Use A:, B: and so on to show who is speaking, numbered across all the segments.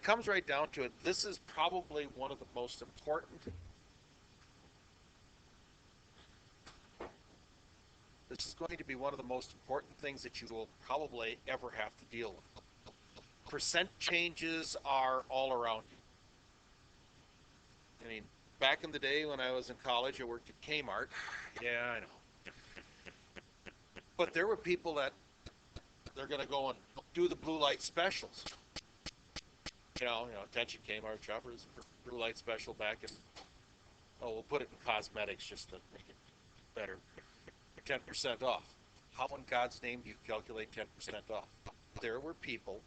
A: comes right down to it, this is probably one of the most important. This is going to be one of the most important things that you will probably ever have to deal with. Percent changes are all around you. I mean, back in the day when I was in college, I worked at Kmart. Yeah, I know. But there were people that they're going to go and do the blue light specials. Attention Kmart shoppers, blue light special back in, we'll put it in cosmetics just to make it better. 10% off. How in God's name do you calculate 10% off? There were people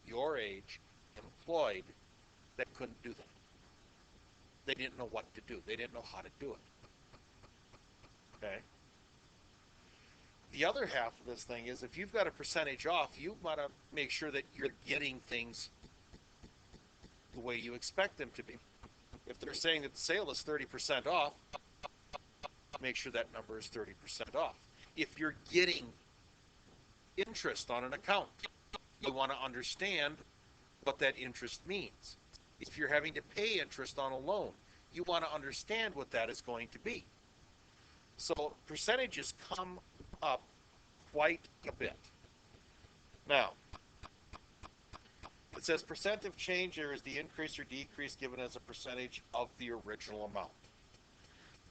A: your age employed that couldn't do that. They didn't know what to do. They didn't know how to do it. Okay? The other half of this thing is if you've got a percentage off, you want to make sure that you're getting things the way you expect them to be. If they're saying that the sale is 30% off, make sure that number is 30% off. If you're getting interest on an account, you want to understand what that interest means. If you're having to pay interest on a loan, you want to understand what that is going to be. So percentages come up quite a bit. Now, it says percent of change there is the increase or decrease given as a percentage of the original amount.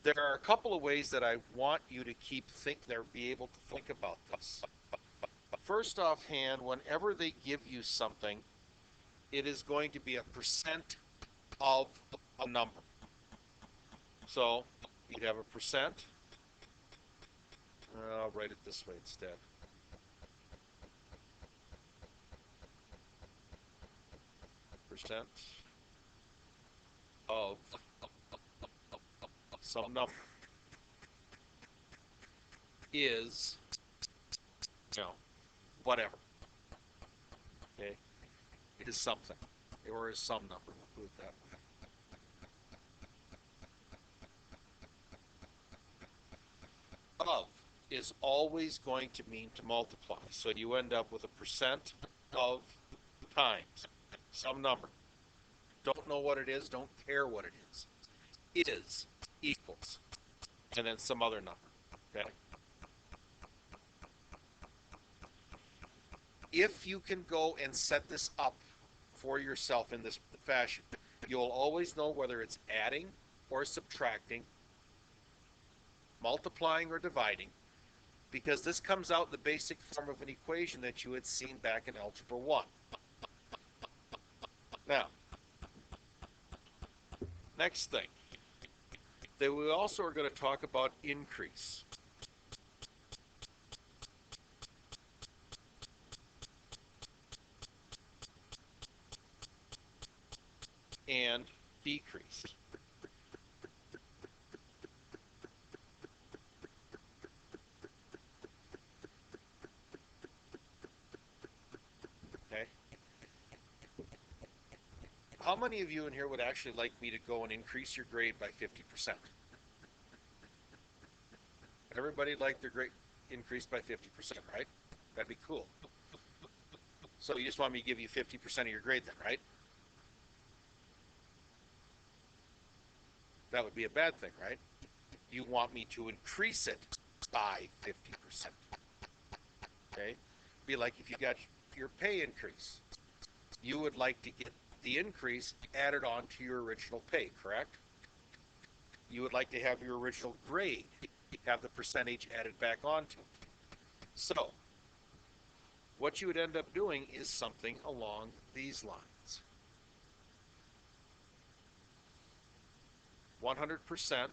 A: There are a couple of ways that I want you to be able to think about this. First offhand, whenever they give you something, it is going to be a percent of a number. So you'd have a percent. I'll write it this way instead. Percent of some number is, whatever. Okay? It is something. Or is some number. We'll put it that way. Of is always going to mean to multiply. So you end up with a percent of times some number. Don't know what it is, don't care what it is. Is equals, and then some other number. Okay? If you can go and set this up for yourself in this fashion, you'll always know whether it's adding or subtracting, multiplying or dividing, because this comes out in the basic form of an equation that you had seen back in Algebra 1. Now, next thing, that we also are going to talk about increase. And decrease. Okay? How many of you in here would actually like me to go and increase your grade by 50%? Everybody like their grade increased by 50%, right? That'd be cool. So you just want me to give you 50% of your grade then, right? That would be a bad thing, right? You want me to increase it by 50%. Okay? Be like if you got your pay increase, you would like to get the increase added on to your original pay, correct? You would like to have your original grade have the percentage added back onto it. So, what you would end up doing is something along these lines. 100%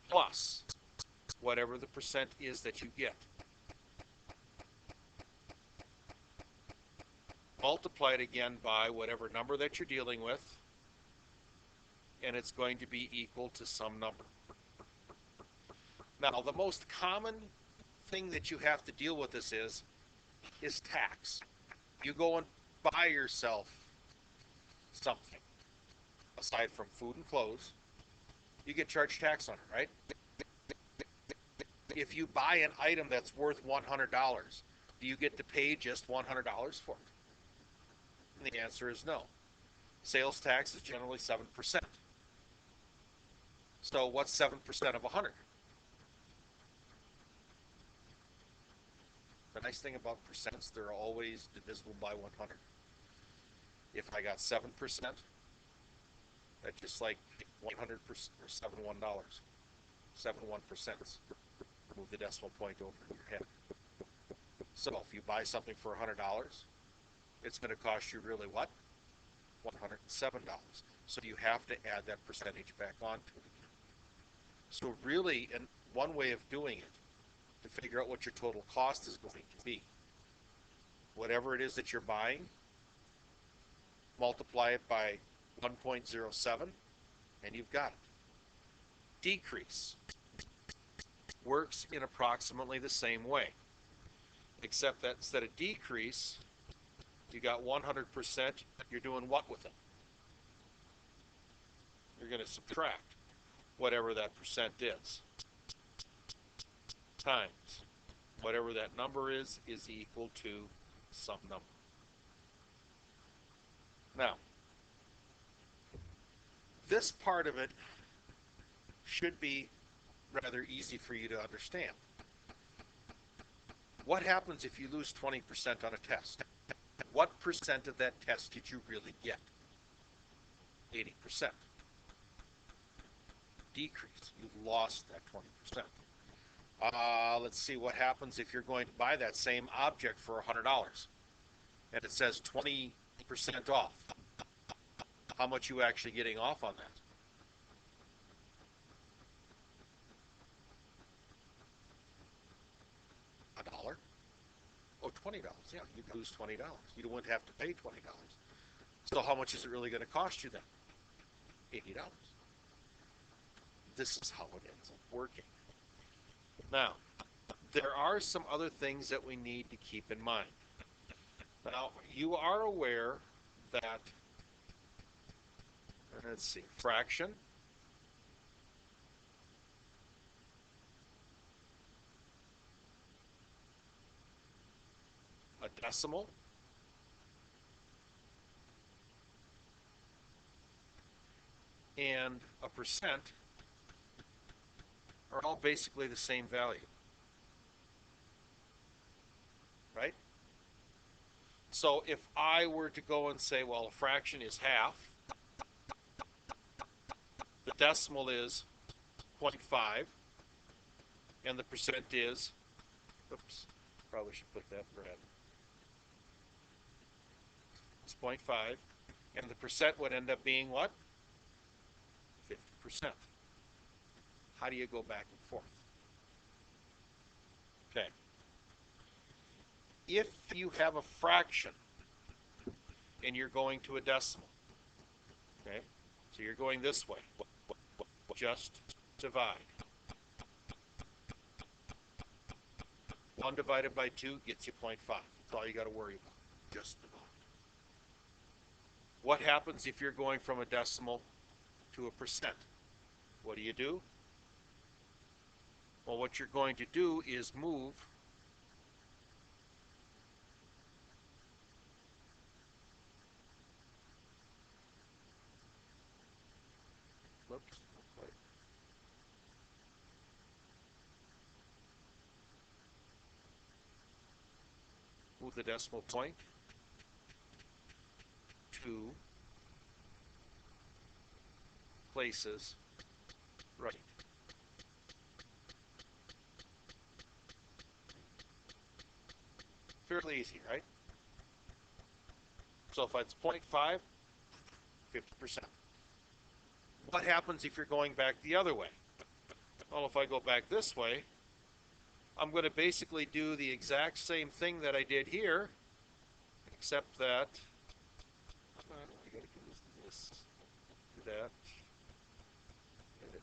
A: plus whatever the percent is that you get. Multiply it again by whatever number that you're dealing with, and it's going to be equal to some number. Now, the most common thing that you have to deal with this is tax. You go and buy yourself something, aside from food and clothes, you get charged tax on it, right? If you buy an item that's worth $100, do you get to pay just $100 for it? And the answer is no. Sales tax is generally 7%. So what's 7% of 100? The nice thing about percents, they're always divisible by 100. If I got 7%, that's just like 100% or $71. 71%. Move the decimal point over in your head. So if you buy something for $100, it's going to cost you really what? $107. So you have to add that percentage back onto it. So really, and one way of doing it, to figure out what your total cost is going to be, whatever it is that you're buying, multiply it by 1.07, and you've got it. Decrease works in approximately the same way, except that instead of decrease, you got 100%, you're doing what with it? You're going to subtract whatever that percent is, times whatever that number is equal to some number. Now, this part of it should be rather easy for you to understand. What happens if you lose 20% on a test? What percent of that test did you really get? 80%. Decrease. You've lost that 20%. Let's see what happens if you're going to buy that same object for $100 and it says 20% off. How much are you actually getting off on that? $1? Oh, $20. Yeah, you'd lose $20. You wouldn't have to pay $20. So how much is it really going to cost you then? $80. This is how it ends up working. Now, there are some other things that we need to keep in mind. Now, you are aware that, let's see, fraction, a decimal, and a percent are all basically the same value, right? So if I were to go and say, well, a fraction is half, the decimal is 0.5, and the percent is, oops, probably should put that in red. It's 0.5, and the percent would end up being what? 50%. How do you go back and forth? Okay. If you have a fraction and you're going to a decimal, okay, so you're going this way, just divide. 1 divided by 2 gets you 0.5. That's all you got to worry about. Just divide. What happens if you're going from a decimal to a percent? What do? Well, what you're going to do is move move the decimal point 2 places right. Fairly easy, right? So if it's 0.5, 50%. What happens if you're going back the other way? Well, if I go back this way, I'm going to basically do the exact same thing that I did here, except that I got to do this, do that, edit.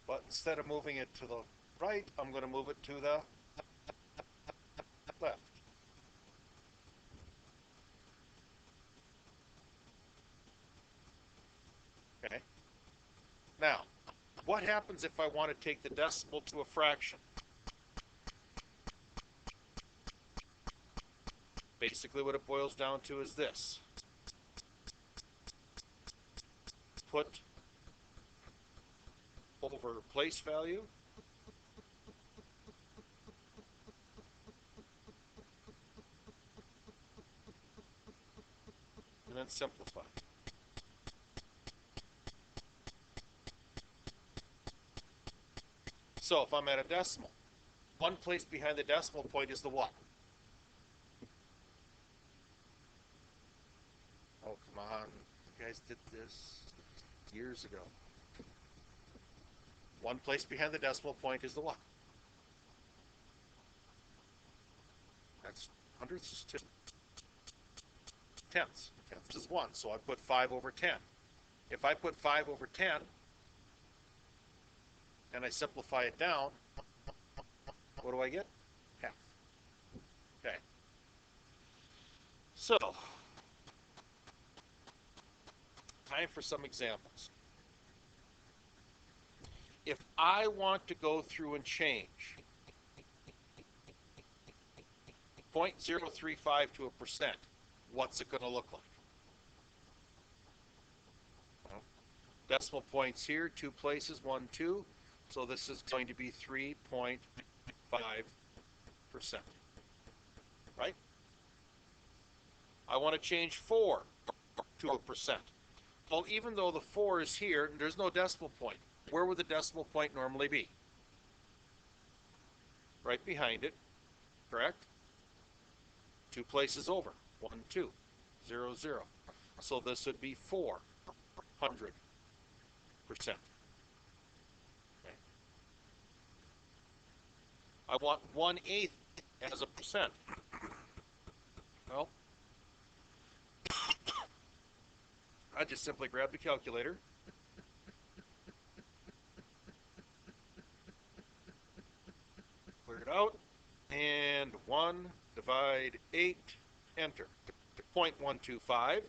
A: But instead of moving it to the right, I'm going to move it to the left. Now, what happens if I want to take the decimal to a fraction? Basically, what it boils down to is this. Put over place value and then simplify. So if I'm at a decimal, one place behind the decimal point is the what? Oh, come on. You guys did this years ago. One place behind the decimal point is the what? That's hundredths is 2. Tenths. Tenths is 1, so I put 5 over 10. If I put 5 over 10 and I simplify it down, what do I get? Half. Okay. So, time for some examples. If I want to go through and change 0.035 to a percent, what's it going to look like? Well, decimal points here, 2 places, 1, 2. So this is going to be 3.5%. Right? I want to change 4 to a percent. Well, even though the 4 is here, there's no decimal point. Where would the decimal point normally be? Right behind it, correct? 2 places over, 1, 2, 0, 0. So this would be 400%. Okay. I want 1/8 as a percent. Well, I just simply grab the calculator. Clear it out. And 1 divide 8, enter. 0.125.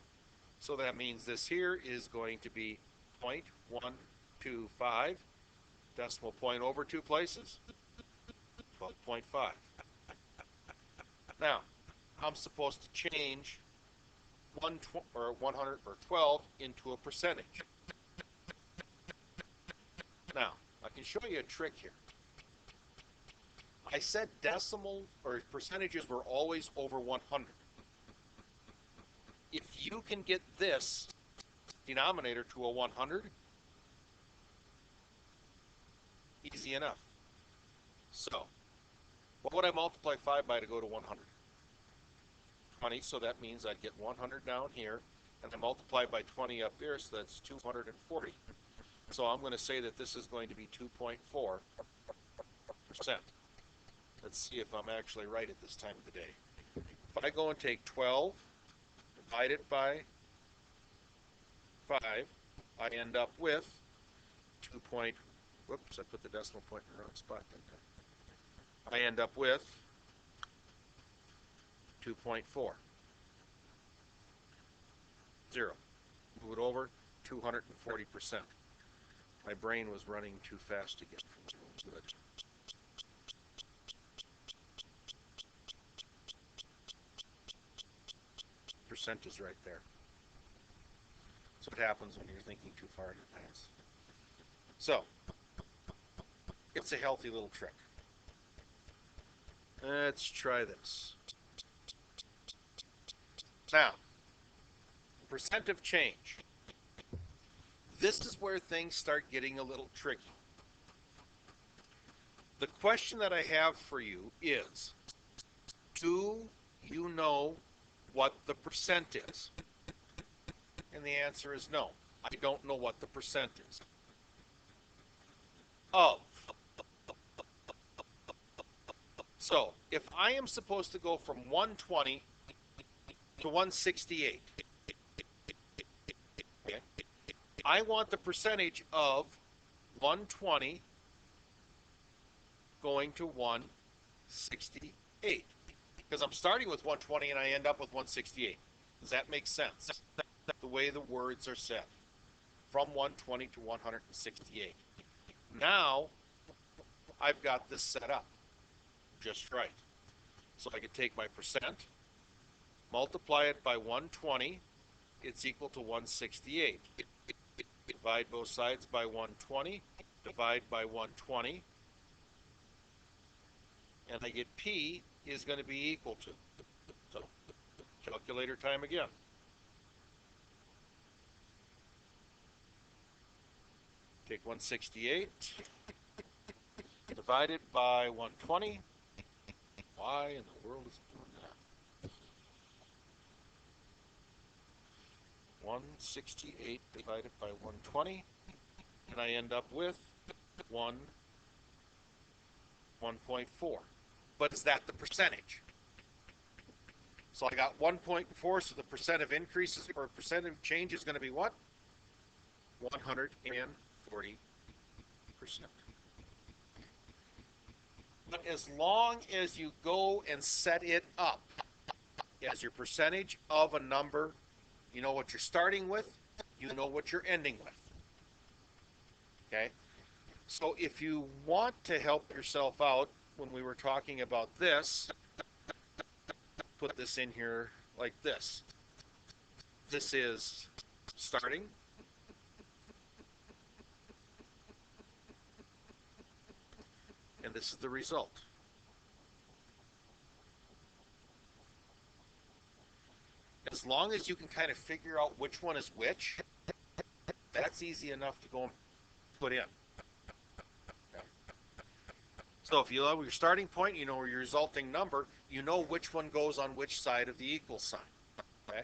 A: So that means this here is going to be 0.125. Decimal point over 2 places, 12.5. Now, I'm supposed to change 112 into a percentage. Now, I can show you a trick here. I said decimal or percentages were always over 100. If you can get this denominator to a 100, easy enough. So, what would I multiply 5 by to go to 100? 20, so that means I'd get 100 down here, and I multiply by 20 up here, so that's 240. So I'm going to say that this is going to be 2.4%. Let's see if I'm actually right at this time of the day. If I go and take 12, divide it by 5, I end up with 2. Whoops, I put the decimal point in the wrong spot. I end up with 2.4. 0. Move it over, 240%. My brain was running too fast to get to it. Percent is right there. So what happens when you're thinking too far in advance? So, it's a healthy little trick. Let's try this. Now, percent of change. This is where things start getting a little tricky. The question that I have for you is, do you know what the percent is? And the answer is no. I don't know what the percent is. Of. So, if I am supposed to go from 120 to 168, okay, I want the percentage of 120 going to 168. Because I'm starting with 120 and I end up with 168. Does that make sense? The way the words are said. from 120 to 168. Now I've got this set up just right. So I could take my percent, multiply it by 120, it's equal to 168. Divide both sides by 120, divide by 120, and I get P is going to be equal to. So calculator time again. Take 168, divide it by 120. Why in the world is it doing that? 168 divided by 120, and I end up with 1.4. But is that the percentage? So I got 1.4, so the percent of increases or percent of change is going to be what? 140%. But as long as you go and set it up as your percentage of a number, you know what you're starting with, you know what you're ending with. Okay? So if you want to help yourself out, when we were talking about this, put this in here like this. This is starting. And this is the result. As long as you can kind of figure out which one is which, that's easy enough to go and put in. Okay. So if you know your starting point, you know your resulting number, you know which one goes on which side of the equal sign. Okay.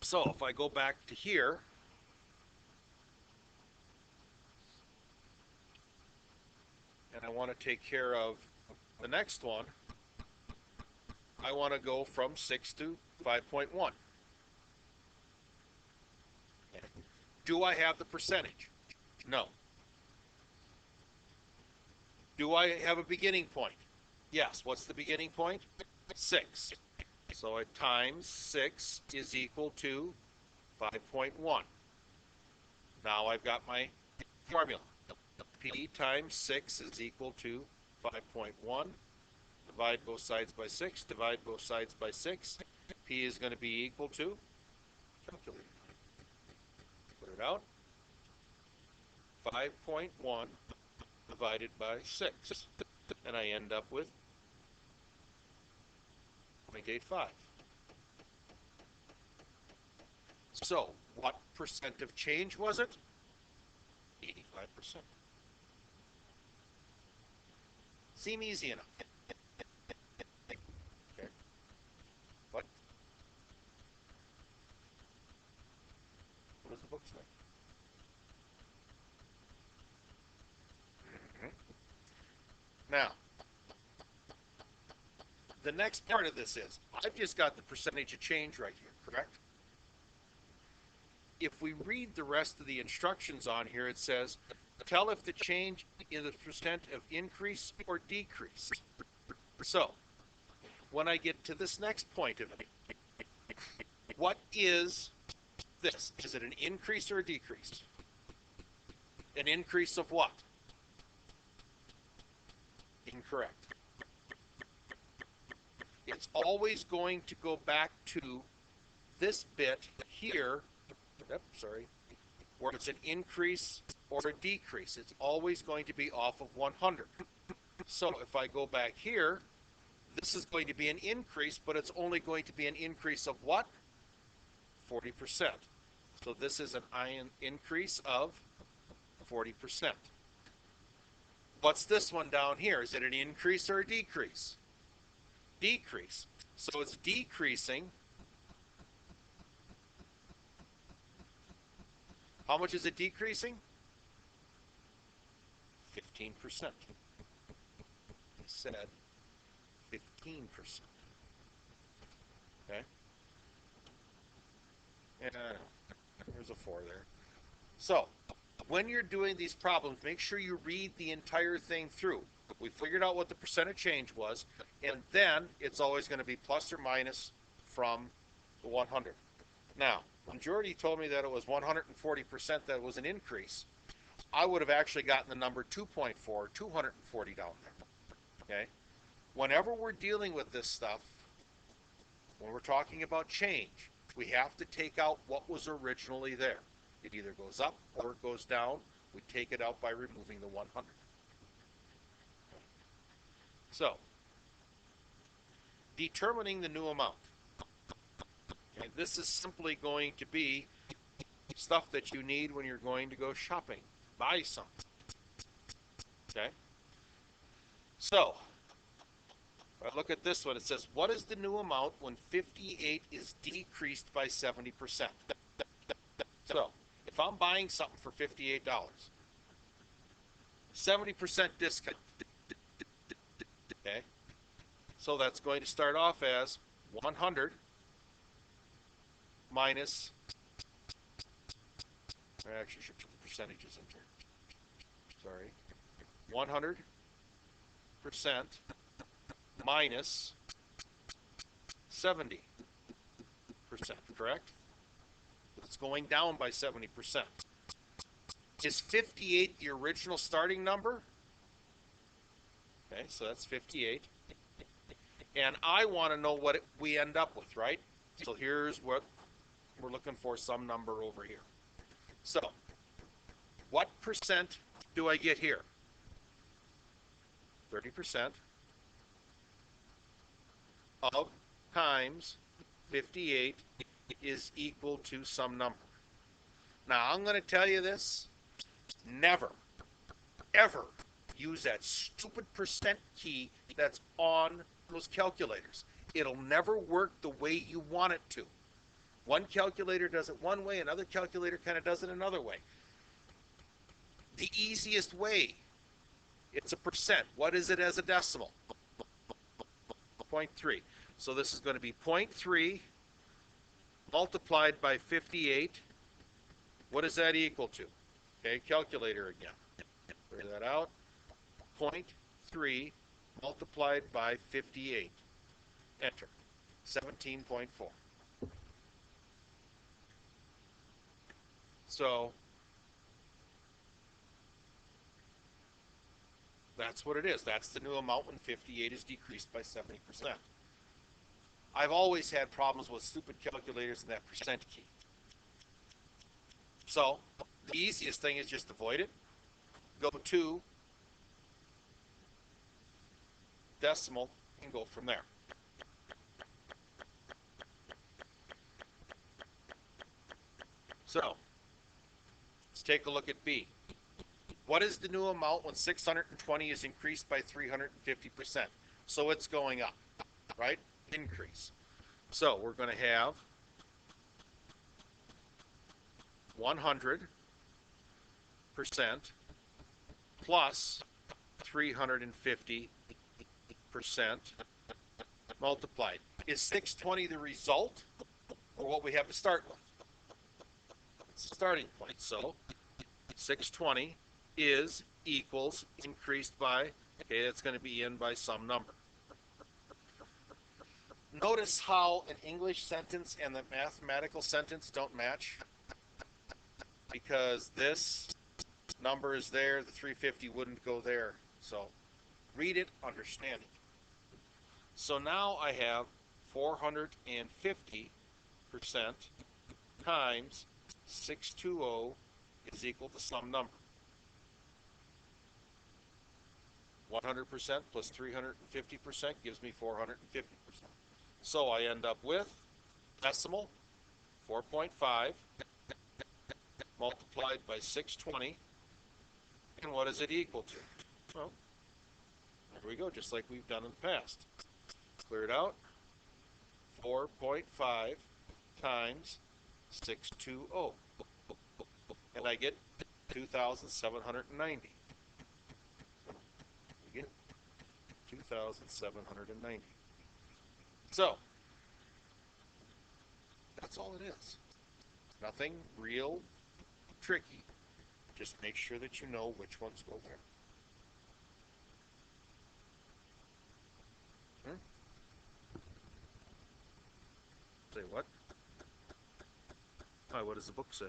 A: So if I go back to here, and I want to take care of the next one, I want to go from 6 to 5.1. Okay. Do I have the percentage? No. Do I have a beginning point? Yes. What's the beginning point? 6. So I times 6 is equal to 5.1. Now I've got my formula. P times 6 is equal to 5.1. Divide both sides by 6. Divide both sides by 6. P is going to be equal to, calculate. Put it out. 5.1 divided by 6. And I end up with 0.85. So, what percent of change was it? 85%. Seem easy enough. Okay. What does the book say? Now, the next part of this is, I've just got the percentage of change right here, correct? If we read the rest of the instructions on here, it says, tell if the change is the percent of increase or decrease. So, when I get to this next point of it, what is this? Is it an increase or a decrease? An increase of what? Incorrect. It's always going to go back to this bit here, where it's an increase or a decrease. It's always going to be off of 100. So if I go back here, this is going to be an increase, but it's only going to be an increase of what? 40%. So this is an increase of 40%. What's this one down here? Is it an increase or a decrease? Decrease. So it's decreasing. How much is it decreasing? 15%. I said 15%. Okay? And there's a 4 there. So, when you're doing these problems, make sure you read the entire thing through. We figured out what the percent of change was, and then it's always going to be plus or minus from the 100. Now, Majority told me that it was 140% that was an increase. I would have actually gotten the number 2.4, 240 down there. Okay? Whenever we're dealing with this stuff, when we're talking about change, we have to take out what was originally there. It either goes up or it goes down. We take it out by removing the 100. So, determining the new amount. Okay, this is simply going to be stuff that you need when you're going to go shopping. Buy something. Okay? So, if I look at this one, it says, what is the new amount when 58 is decreased by 70%? So, if I'm buying something for $58, 70% discount. Okay? So that's going to start off as 100 minus, I actually should put the percentages in here. Sorry. 100% minus 70%, correct? It's going down by 70%. Is 58 the original starting number? Okay, so that's 58. And I want to know what we end up with, right? So here's what we're looking for, some number over here. So, what percent do I get here? 30% of times 58 is equal to some number. Now, I'm going to tell you this. Never, ever use that stupid percent key that's on those calculators. It'll never work the way you want it to. One calculator does it one way, another calculator kind of does it another way. The easiest way, it's a percent. What is it as a decimal? 0.3. So this is going to be 0.3 multiplied by 58. What does that equal to? Okay, calculator again. Figure that out. 0.3 multiplied by 58. Enter. 17.4. So that's what it is. That's the new amount when 58 is decreased by 70%. I've always had problems with stupid calculators and that percent key. So the easiest thing is just avoid it. Go to decimal and go from there. So let's take a look at B. What is the new amount when 620 is increased by 350%? So it's going up, right? Increase. So we're going to have 100% plus 350% multiplied. Is 620 the result or what we have to start with? It's the starting point. So 620 is equals increased by, okay, that's going to be in by some number. Notice how an English sentence and the mathematical sentence don't match, because this number is there, the 350 wouldn't go there. So read it, understand it. So now I have 450% times 620 is equal to some number. 100% plus 350% gives me 450%. So I end up with decimal 4.5 multiplied by 620. And what is it equal to? Well, here we go, just like we've done in the past. Clear it out. 4.5 times 620. And I get 2,790. We get 2,790. So, that's all it is. Nothing real tricky. Just make sure that you know which ones go there. Say what? Oh, what does the book say?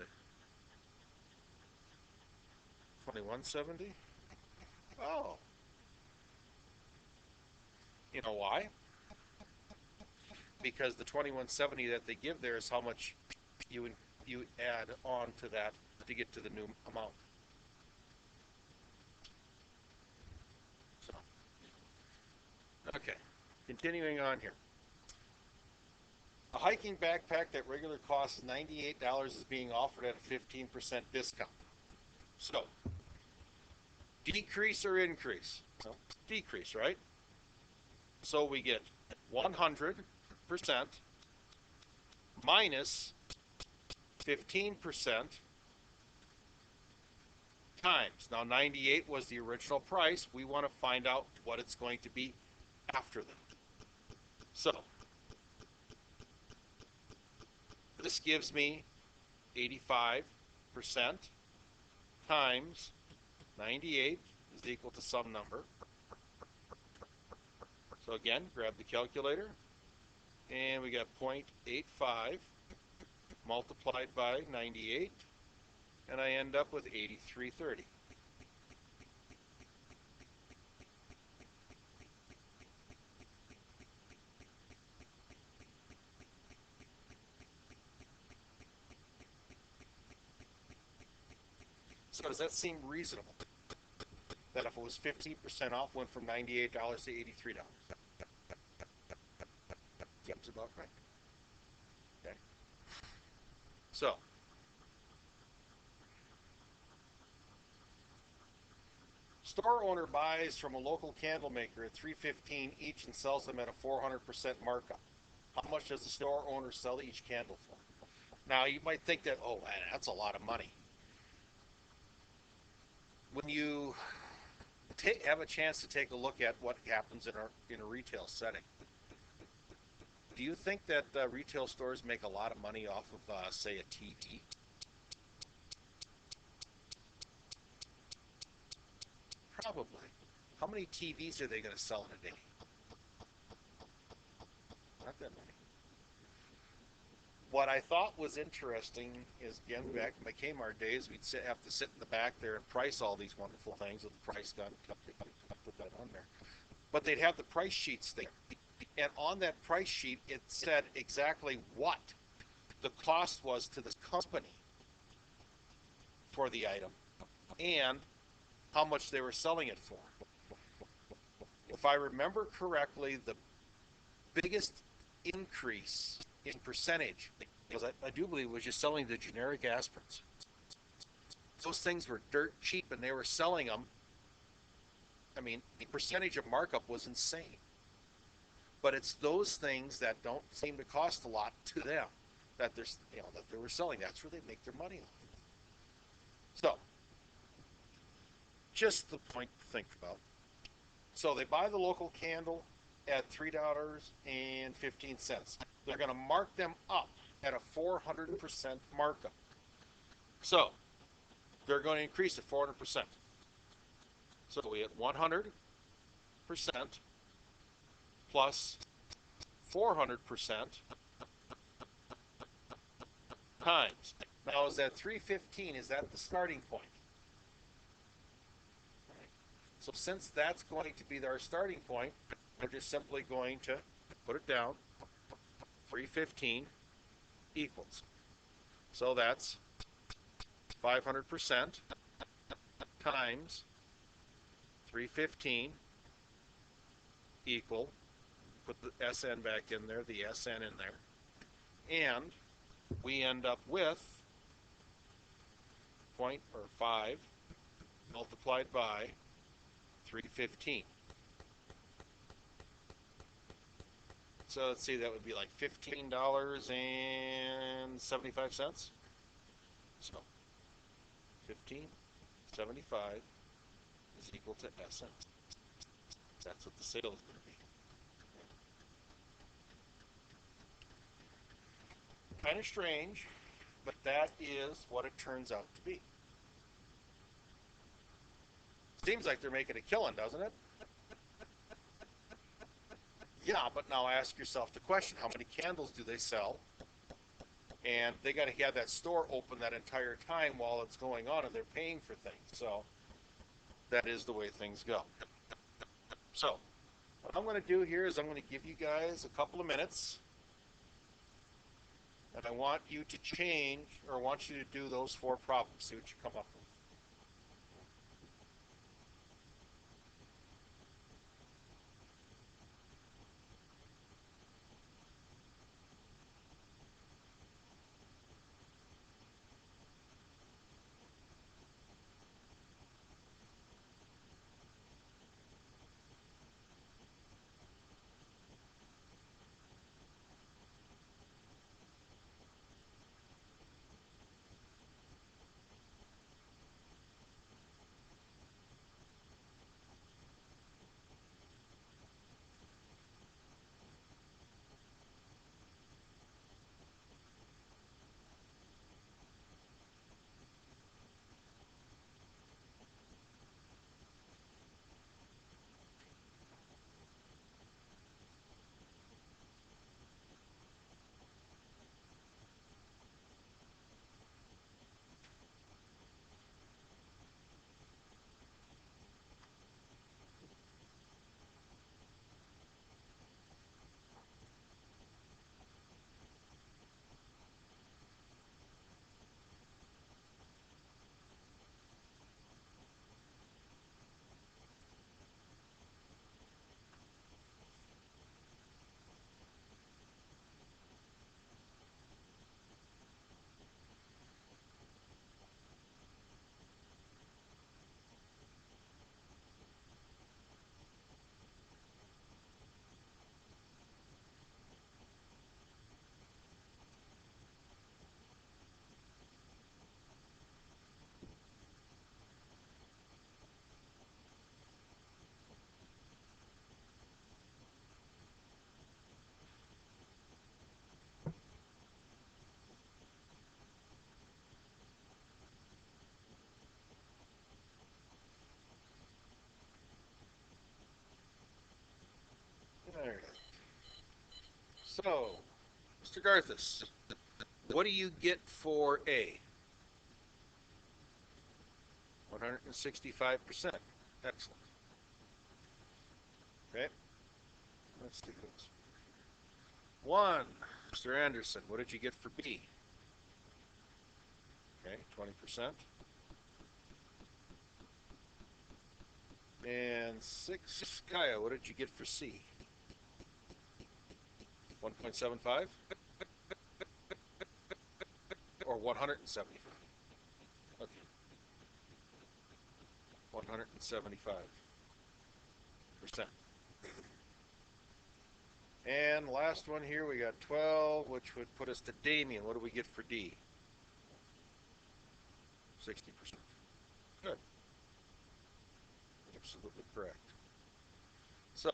A: 2170? Oh. You know why? Because the 2170 that they give there is how much you you add on to that to get to the new amount. So, okay, continuing on here. A hiking backpack that regularly costs $98 is being offered at a 15% discount. So, decrease or increase? Well, decrease, right? So we get 100% minus 15% times. Now 98 was the original price. We want to find out what it's going to be after that. So this gives me 85% times 98 is equal to some number. So again, grab the calculator, and we got 0.85 multiplied by 98, and I end up with 8330. So does that seem reasonable? That if it was 15% off, went from $98 to $83. Seems about right. Okay. So, store owner buys from a local candle maker at $3.15 each and sells them at a 400% markup. How much does the store owner sell each candle for? Now, you might think that, oh, man, that's a lot of money. When you have a chance to take a look at what happens in a retail setting, do you think that retail stores make a lot of money off of, say, a TV? Probably. How many TVs are they going to sell in a day? Not that many. What I thought was interesting is, again, back in my Kmart days, we'd have to sit in the back there and price all these wonderful things with the price gun. Put that on there. But they'd have the price sheets there. And on that price sheet, it said exactly what the cost was to the company for the item and how much they were selling it for. If I remember correctly, the biggest increase in percentage, because I do believe it was just selling the generic aspirins. Those things were dirt cheap and they were selling them. I mean, the percentage of markup was insane. But it's those things that don't seem to cost a lot to them that they're, that they were selling. That's where they make their money off. So, just the point to think about. So they buy the local candle at $3.15. They're going to mark them up at a 400% markup. So they're going to increase it 400%. So we have 100% plus 400% times. Now is that 315, is that the starting point? So since that's going to be our starting point, we're just simply going to put it down. 315 equals. So that's 500% times 315 equal, put the SN back in there, the SN in there, and we end up with 0.5 multiplied by 315. So let's see, that would be like $15.75. So 15.75 is equal to SN. That's what the sale is going to be. Kind of strange, but that is what it turns out to be. Seems like they're making a killing, doesn't it? Yeah, but now ask yourself the question, how many candles do they sell and they got to have that store open that entire time while it's going on, and they're paying for things. So that is the way things go. So what I'm going to do here is I'm going to give you guys a couple of minutes, and I want you to change, or I want you to do those 4 problems, see what you come up with. All right. So, Mr. Garthis, what do you get for A? 165%. Excellent. Okay, let's do this. 1, Mr. Anderson, what did you get for B? Okay, 20%. And 6, Kaya, what did you get for C? 1.75 or 175? Okay, 175%. And last one here, we got 12, which would put us to Damien. What do we get for D? 60%. Good. Absolutely correct. So,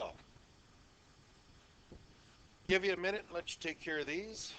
A: give you a minute and let you take care of these.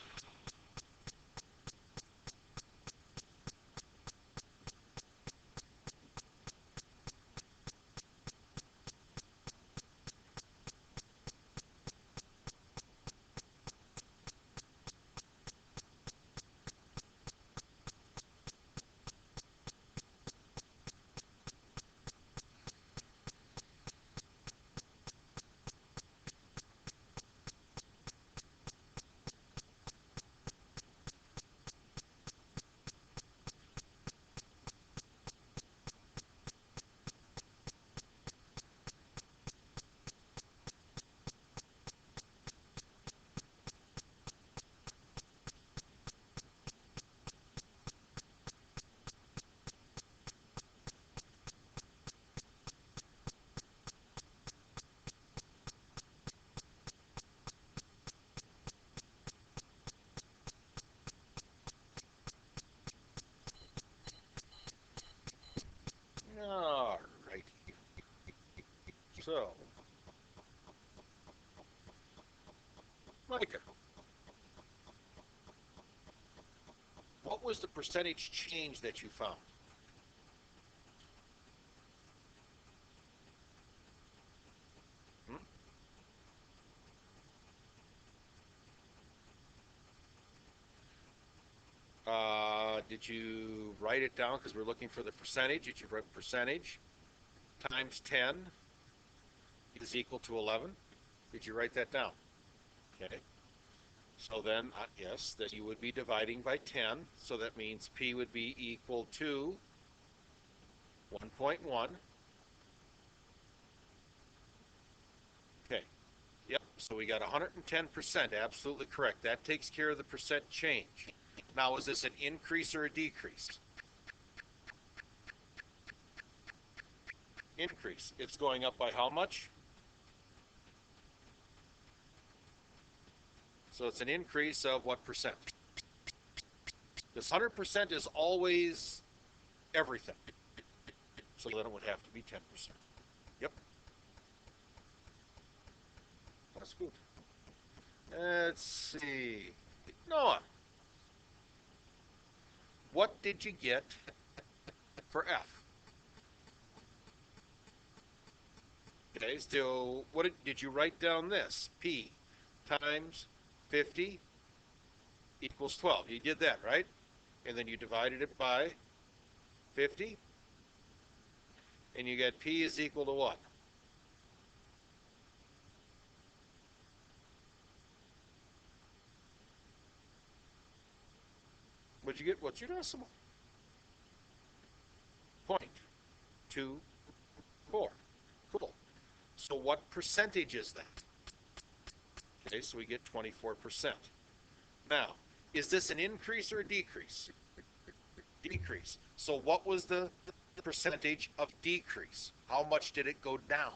A: All right. So, Micah, what was the percentage change that you found? Hmm? Did you write it down? Because we're looking for the percentage. Did you write percentage times 10 is equal to 11? Did you write that down? Okay. So then, yes, that you would be dividing by 10. So that means P would be equal to 1.1. Okay. Yep. So we got 110%. Absolutely correct. That takes care of the percent change. Now, is this an increase or a decrease? Increase. It's going up by how much? So it's an increase of what percent? This 100% is always everything. So then it would have to be 10%. Yep. That's good. Let's see. Noah, what did you get for F? Okay, so what did you write down this? P times 50 equals 12. You did that, right? And then you divided it by 50. And you get P is equal to what? What'd you get? What's your decimal? 0.24. Cool. So what percentage is that? Okay, so we get 24%. Now, is this an increase or a decrease? Decrease. So what was the percentage of decrease? How much did it go down?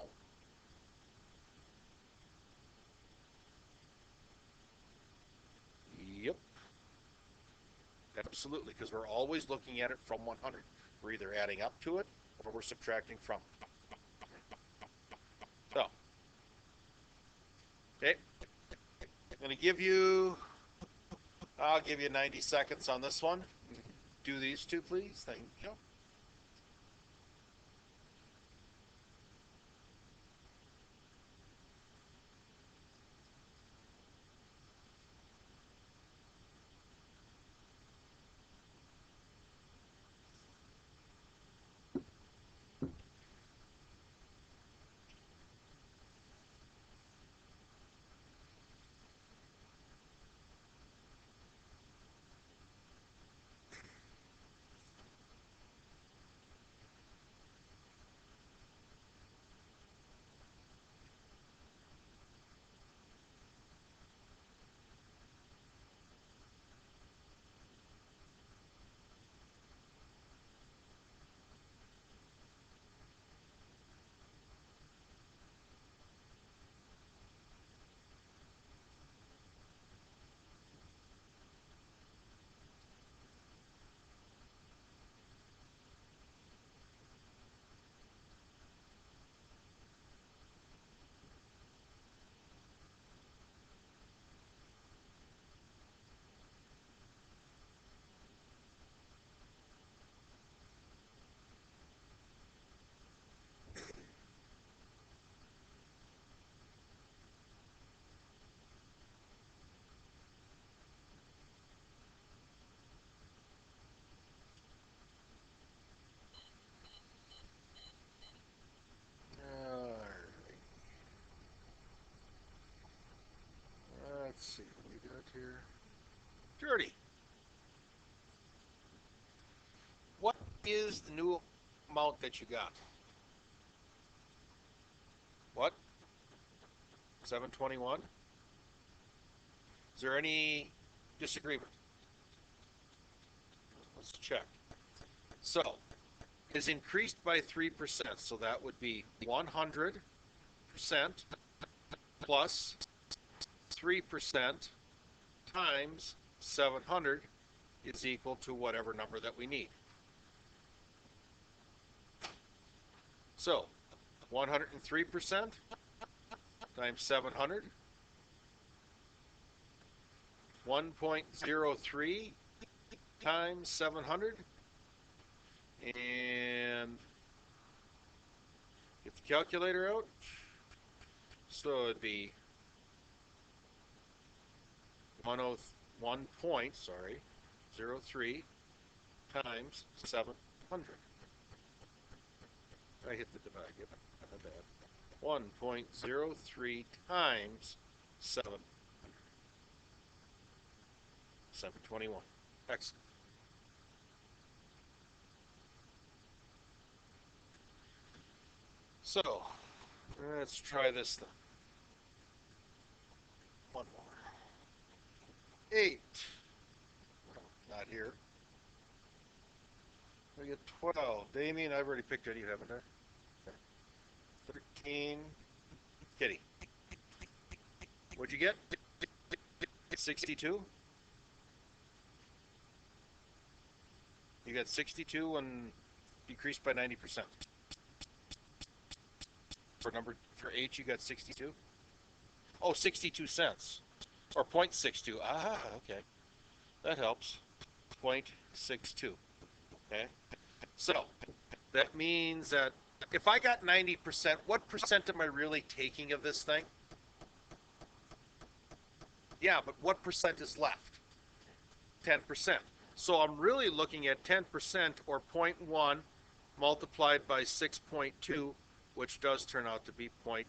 A: Yep, absolutely, because we're always looking at it from 100. We're either adding up to it or we're subtracting from it. So, okay, I'm going to I'll give you 90 seconds on this one. Do these two, please. Thank you. All right. Let's see what we got here. Dirty. What is the new amount that you got? What? 721? Is there any disagreement? Let's check. So, it is increased by 3%. So that would be 100% plus 3% times 700 is equal to whatever number that we need. So, 103% times 700, 1.03 times 700, and get the calculator out. So it'd be 101 point, sorry, 0.03 times 700. I hit the divide. Yep, not bad. 1.03 times 700. 721. Excellent. So, let's try this then. One more. 8. Not here. We get 12. Damien, I've already picked it. You haven't, huh? 13. Kitty. What'd you get? 62? You got 62 and decreased by 90%. For H, you got 62? Oh, 62 cents. Or 0.62. Ah, okay. That helps. 0.62. Okay. So that means that if I got 90%, what percent am I really taking of this thing? Yeah, but what percent is left? 10%. So I'm really looking at 10% or 0.1 multiplied by 6.2, which does turn out to be 0.62.